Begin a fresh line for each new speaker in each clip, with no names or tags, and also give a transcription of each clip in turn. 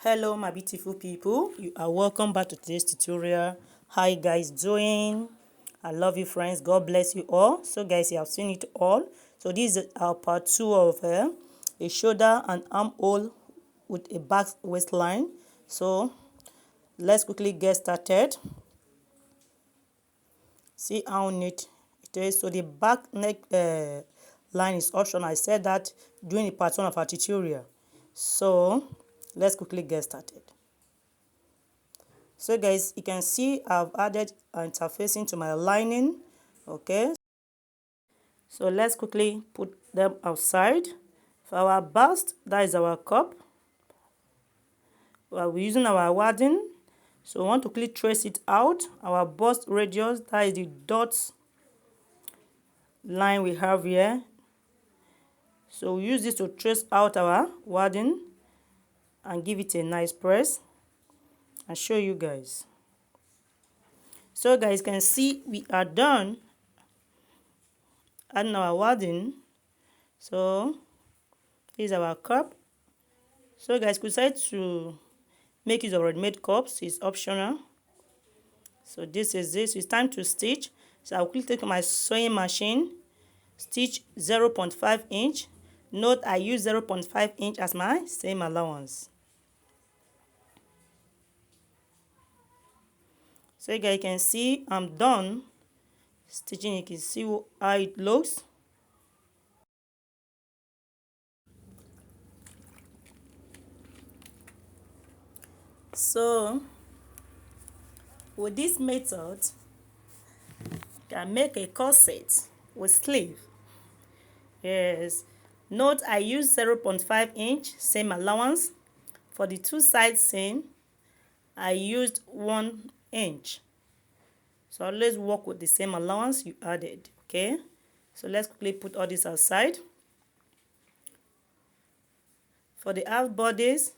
Hello my beautiful people, you are welcome back to today's tutorial. How you guys doing? I love you friends, God bless you all. So guys, you have seen it all. So this is our part 2 of a shoulder and armhole with a back waistline. So let's quickly get started. See how neat it is. So the back neck line is optional. I said that during the part 1 of our tutorial. So let's quickly get started. So guys, you can see I've added interfacing to my lining. Okay, so let's quickly put them outside. For our bust, that is our cup. We're using our wadding, so we want to quickly trace it out. Our bust radius, that is the dots line we have here. So we use this to trace out our wadding and give it a nice press and show you guys. So guys, you can see we are done adding our wadding. So this is our cup. So guys, we decide to make use of ready-made cups. It's optional. So this is this. It's time to stitch. So I'll quickly take my sewing machine, stitch 0.5 inch. Note I use 0.5 inch as my seam allowance. So guys, you can see I'm done stitching. You can see how it looks. So with this method, you can make a corset with sleeve. Yes. Note I use 0.5 inch seam allowance. For the two side seam, I used 1 inch. So always work with the same allowance you added. Okay. So let's quickly put all this aside. For the half bodies,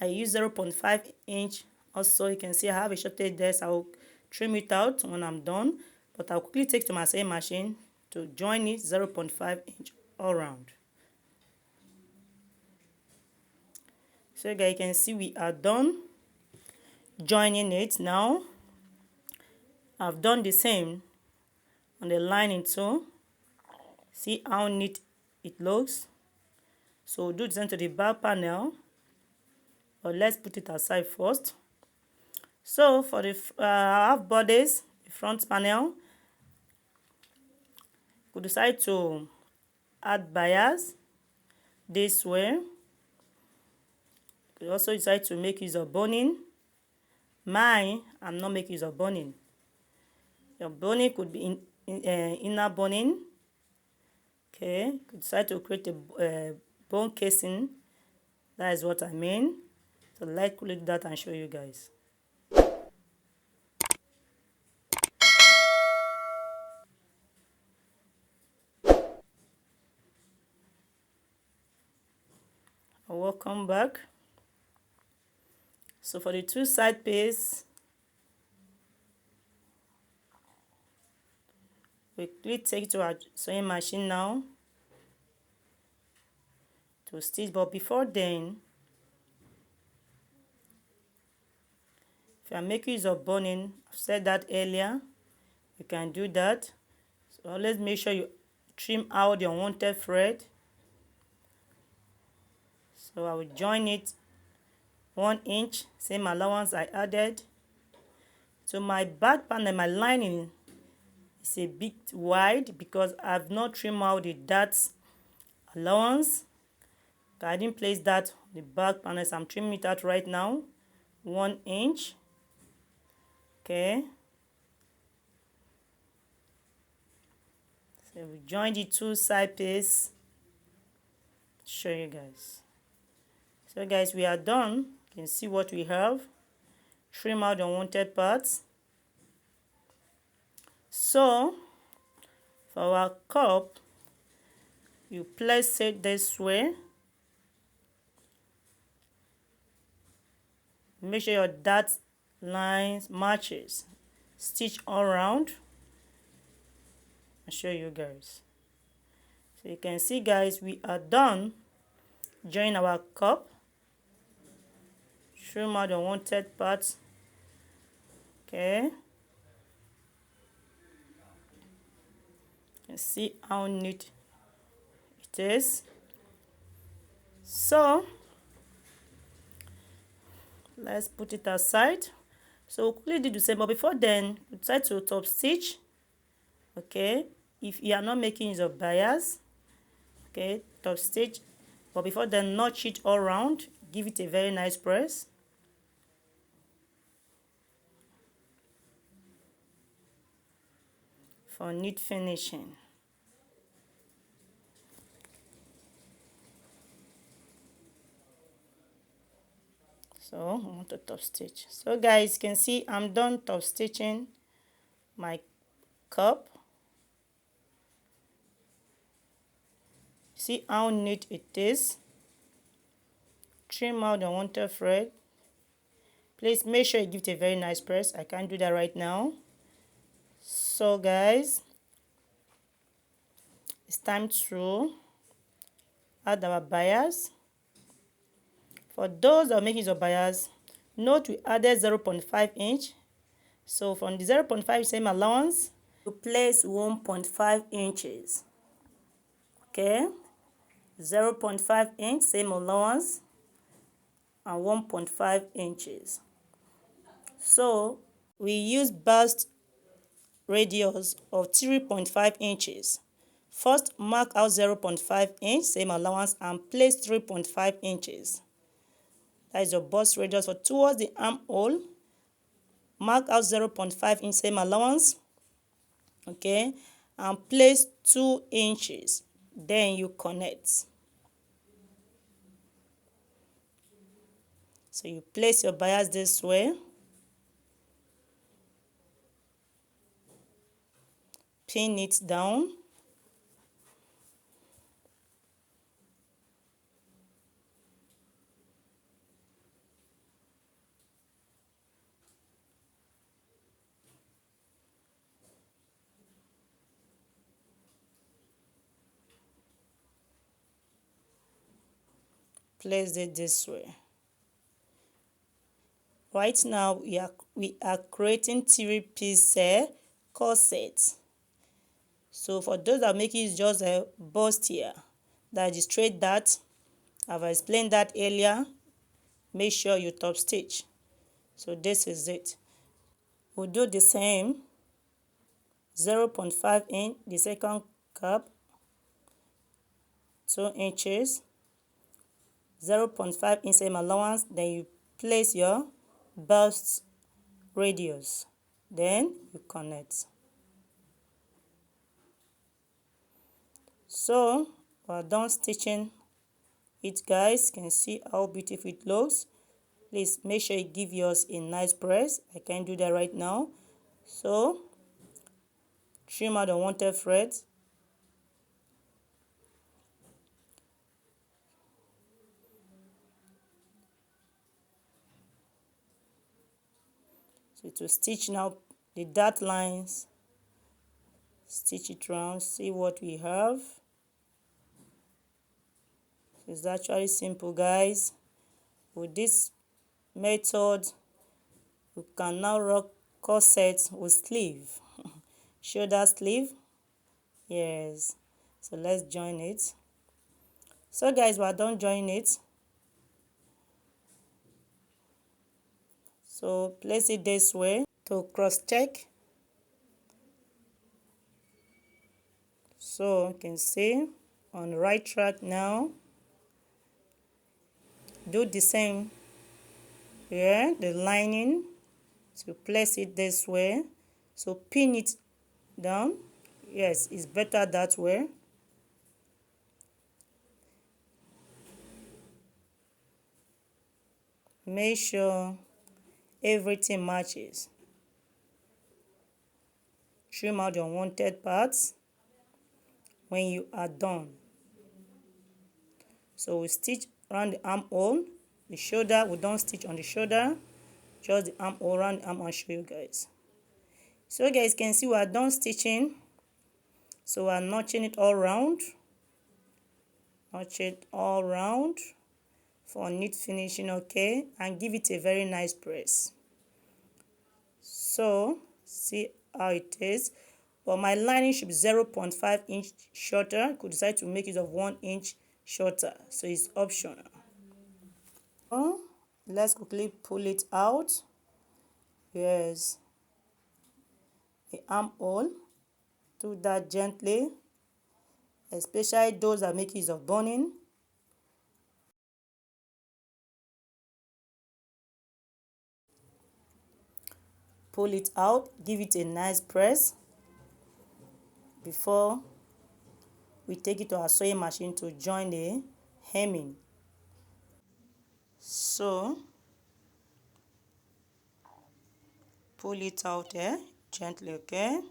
I use 0.5 inch. Also, you can see I have a shortage there, so I'll trim it out when I'm done. But I'll quickly take to my sewing machine to join it 0.5 inch all around. So guys, you can see we are done joining it now. I've done the same on the lining too. See how neat it looks. So we'll do the same to the back panel, but let's put it aside first. So for the half bodies, the front panel, we decide to add bias this way. We also decide to make use of boning. I'm not making use of boning. Your boning could be inner boning. Okay, you decide to create a bone casing. That is what I mean. So let's quickly do that and show you guys. Welcome back. So for the two side piece, we quickly take to our sewing machine now to stitch. But before then, if you are making use of boning, I've said that earlier, you can do that. So always make sure you trim out the unwanted thread. So I will join it 1 inch, same allowance I added. So my back panel, my lining is a bit wide because I've not trimmed out the darts allowance. I didn't place that on the back panel, so I'm trimming it out right now. 1 inch. Okay. So we join the two side pieces. Show you guys. So guys, we are done. You can see what we have. Trim out the unwanted parts. So for our cup, you place it this way. Make sure your dart lines matches. Stitch all around. I'll show you guys. So you can see, guys, we are done join our cup. Trim out the unwanted parts. Okay, you can see how neat it is. So let's put it aside. So we'll quickly do the same, but before then, we try to top stitch. Okay, if you are not making use of bias, okay, top stitch, but before then, notch it all round. Give it a very nice press. For neat finishing. So I want to top stitch. So guys, you can see I'm done top stitching my cup. See how neat it is. Trim out the unwanted thread. Please make sure you give it a very nice press. I can't do that right now. So guys, it's time to add our bias. For those that are making use of bias, note we added 0.5 inch. So from the 0.5 same allowance, you place 1.5 inches. Okay, 0.5 inch same allowance and 1.5 inches. So we use bust radius of 3.5 inches. First, mark out 0.5 inch same allowance and place 3.5 inches. That is your bust radius. For towards the armhole, mark out 0.5 inch same allowance, okay, and place 2 inches. Then you connect. So you place your bias this way. Pin it down. Place it this way. Right now we are creating 3-piece corset. So for those that make it just a bust here, that is straight dart, I've explained that earlier. Make sure you top stitch. So this is it. We'll do the same. 0.5 inch the second cup, 2 inches, 0.5 inch same allowance. Then you place your bust radius. Then you connect. So we're done stitching it, guys. You can see how beautiful it looks. Please make sure you give yours a nice press. I can't do that right now. So trim out the unwanted threads. So to stitch now the dart lines, stitch it round, see what we have. It's actually simple, guys. With this method, you can now rock corset with sleeve. Shoulder sleeve. Yes. So let's join it. So guys, we're done joining it. So place it this way to cross check. So you can see on the right track now. Do the same here, the lining, to place it this way. So pin it down. Yes, it's better that way. Make sure everything matches. Trim out the unwanted parts when you are done. So we stitch around the armhole, the shoulder. We don't stitch on the shoulder, just the armhole, around the arm. I'll show you guys. So guys, can see we are done stitching. So we are notching it all around. Notch it all round for neat finishing, okay, and give it a very nice press. So see how it is. But my lining should be 0.5 inch shorter. Could decide to make it of 1 inch shorter, so it's optional. Let's quickly pull it out. Yes, the armhole. Do that gently, especially those that make use of boning. Pull it out, give it a nice press before we take it to our sewing machine to join the hemming. So pull it out there gently, okay?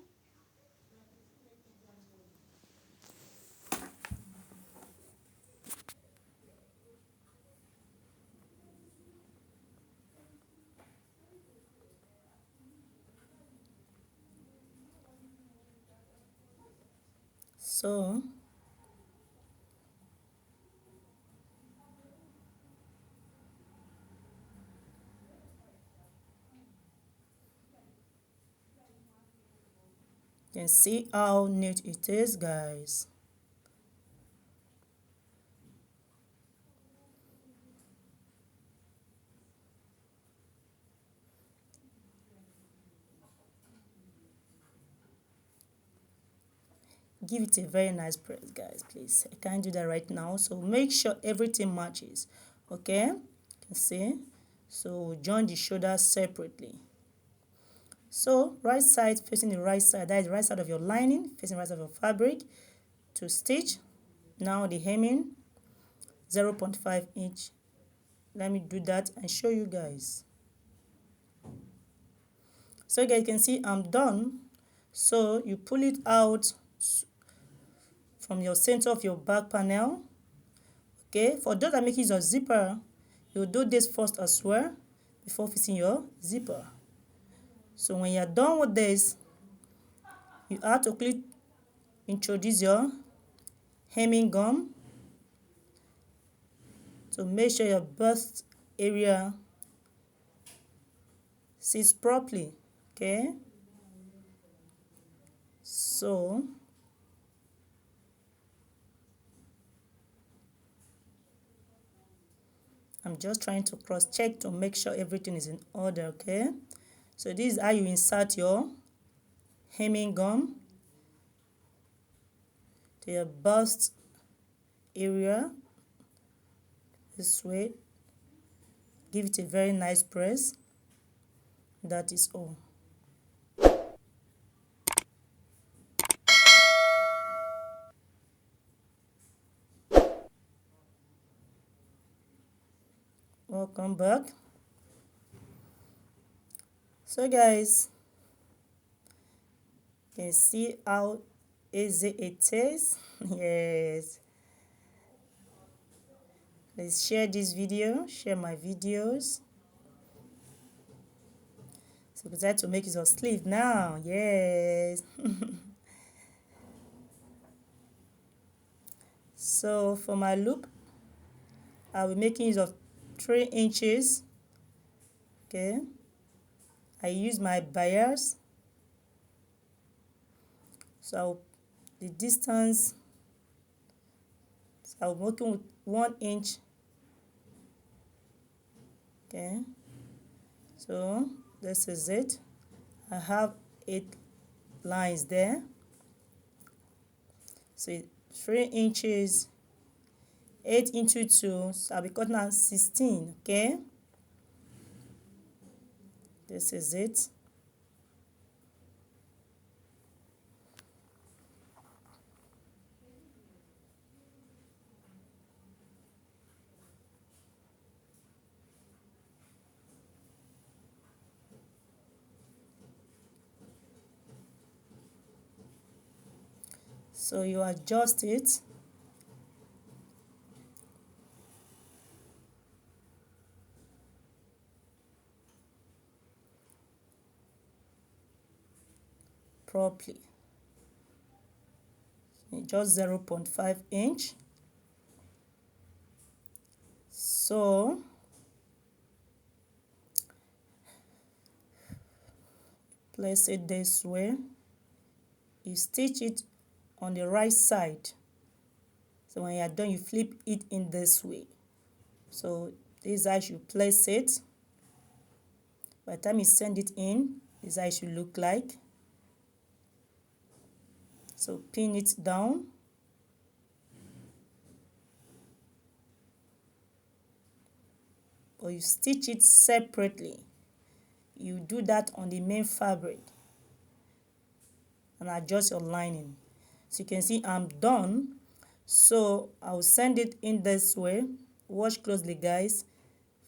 So you can see how neat it is, guys. Give it a very nice press, guys, please. I can't do that right now, so make sure everything matches, okay? You can see. So join the shoulders separately. So right side facing the right side, that is the right side of your lining facing the right side of your fabric to stitch. Now the hemming 0.5 inch. Let me do that and show you guys. So guys, you can see I'm done. So you pull it out from your center of your back panel. Okay, for those that make use of zipper, you do this first as well before fixing your zipper. So when you're done with this, you have to quickly introduce your hemming gum to make sure your bust area sits properly. Okay, so I'm just trying to cross check to make sure everything is in order. Okay, so this is how you insert your hemming gum to your bust area this way. Give it a very nice press. That is all. Welcome back. So guys, you can see how easy it is. Yes, let's share this video, share my videos. So we decide to make it a sleeve now. Yes. So for my loop, I'll be making use of 3 inches. Okay, I use my bias. So the distance, so I'm working with 1 inch. Okay, so this is it. I have 8 lines there. So 3 inches, 8 into 2, so I'll be cutting out 16. Okay, this is it. So you adjust it. Properly. Just 0.5 inch. So place it this way. You stitch it on the right side. So when you're done, you flip it in this way. So this is how you should place it. By the time you send it in, this is how it should look like. So pin it down. Or you stitch it separately. You do that on the main fabric and adjust your lining. So you can see I'm done. So I'll send it in this way. Watch closely, guys.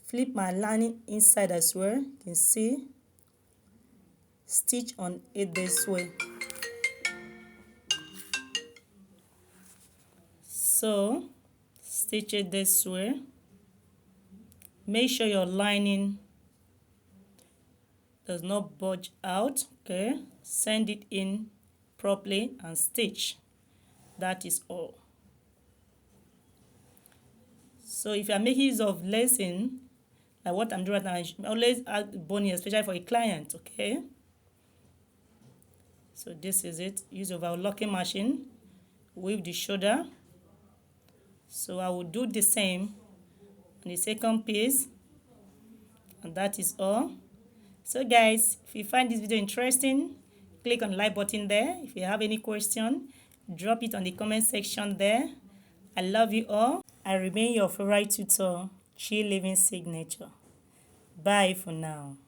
Flip my lining inside as well. You can see. Stitch on it this way. So stitch it this way. Make sure your lining does not budge out. Okay, send it in properly and stitch. That is all. So if you are making use of lacing, like what I'm doing right now, always add boning, especially for a client. Okay, so this is it. Use of our locking machine. Weave the shoulder. So I will do the same on the second piece, and that is all. So guys, if you find this video interesting, click on the like button there. If you have any question, drop it on the comment section there. I love you all. I remain your favorite tutor, Chi Living Signature. Bye for now.